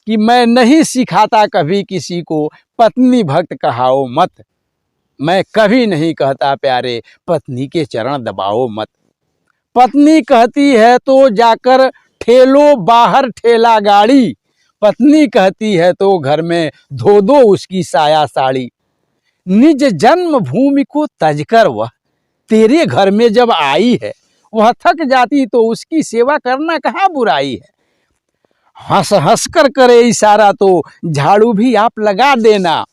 कि मैं नहीं सिखाता कभी किसी को पत्नी भक्त कहाओ मत। मैं कभी नहीं कहता प्यारे पत्नी के चरण दबाओ मत। पत्नी कहती है तो जाकर ठेलो बाहर ठेला गाड़ी। पत्नी कहती है तो घर में धो दो उसकी साया साड़ी। निज जन्म भूमि को तजकर वह तेरे घर में जब आई है, वह थक जाती तो उसकी सेवा करना कहाँ बुराई है। हंस हंस कर करे इशारा तो झाड़ू भी आप लगा देना।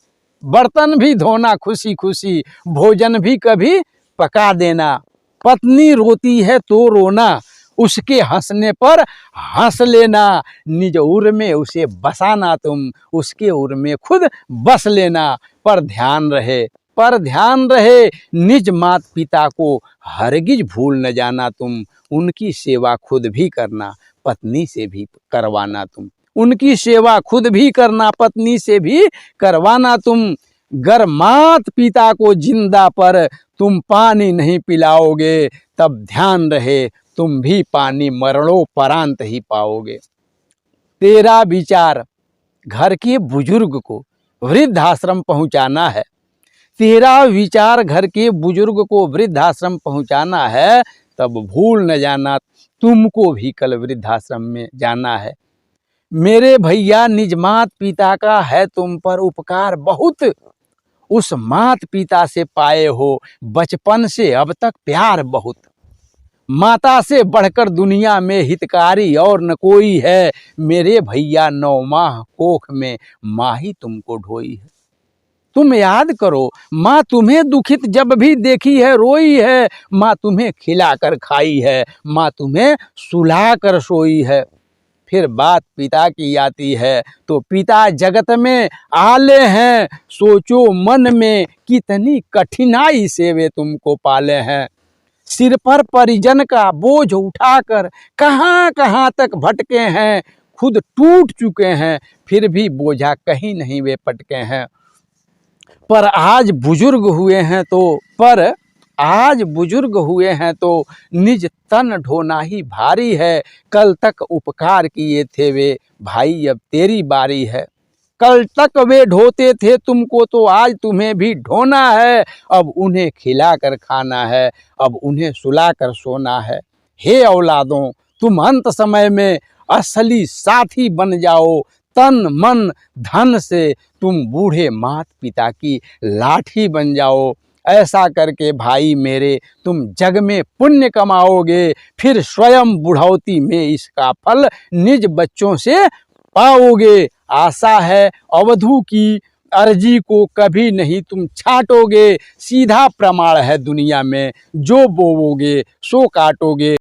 बर्तन भी धोना खुशी खुशी, भोजन भी कभी पका देना। पत्नी रोती है तो रोना, उसके हंसने पर हंस लेना। निज उर में उसे बसाना तुम, उसके उर में खुद बस लेना। पर ध्यान रहे निज माता पिता को हरगिज भूल न जाना तुम। उनकी सेवा खुद भी करना, पत्नी से भी करवाना तुम। उनकी सेवा खुद भी करना, पत्नी से भी करवाना तुम। गर मात पिता को जिंदा पर तुम पानी नहीं पिलाओगे, तब ध्यान रहे तुम भी पानी मरणोपरांत ही पाओगे। तेरा विचार घर के बुजुर्ग को वृद्धाश्रम पहुंचाना है। तेरा विचार घर के बुजुर्ग को वृद्धाश्रम पहुंचाना है, तब भूल न जाना तुमको भी कल वृद्धाश्रम में जाना है। मेरे भैया निज मात पिता का है तुम पर उपकार बहुत। उस मात पिता से पाए हो बचपन से अब तक प्यार बहुत। माता से बढ़कर दुनिया में हितकारी और न कोई है। मेरे भैया 9 माह कोख में माँ ही तुमको ढोई है। तुम याद करो माँ तुम्हें दुखित जब भी देखी है रोई है। माँ तुम्हें खिलाकर खाई है, माँ तुम्हें सुलाकर सोई है। फिर बात पिता की आती है तो पिता जगत में आले हैं। सोचो मन में कितनी कठिनाई से वे तुमको पाले हैं। सिर पर परिजन का बोझ उठाकर कहाँ कहाँ तक भटके हैं। खुद टूट चुके हैं फिर भी बोझा कहीं नहीं वे पटके हैं। पर आज बुजुर्ग हुए हैं तो निज तन ढोना ही भारी है। कल तक उपकार किए थे वे भाई अब तेरी बारी है। कल तक वे ढोते थे तुमको तो आज तुम्हें भी ढोना है। अब उन्हें खिलाकर खाना है, अब उन्हें सुलाकर सोना है। हे औलादों तुम अंत समय में असली साथी बन जाओ। तन मन धन से तुम बूढ़े माता पिता की लाठी बन जाओ। ऐसा करके भाई मेरे तुम जग में पुण्य कमाओगे। फिर स्वयं बुढ़ौती में इसका फल निज बच्चों से पाओगे। आशा है अवधू की अर्जी को कभी नहीं तुम छाटोगे। सीधा प्रमाण है दुनिया में जो बोओगे सो काटोगे।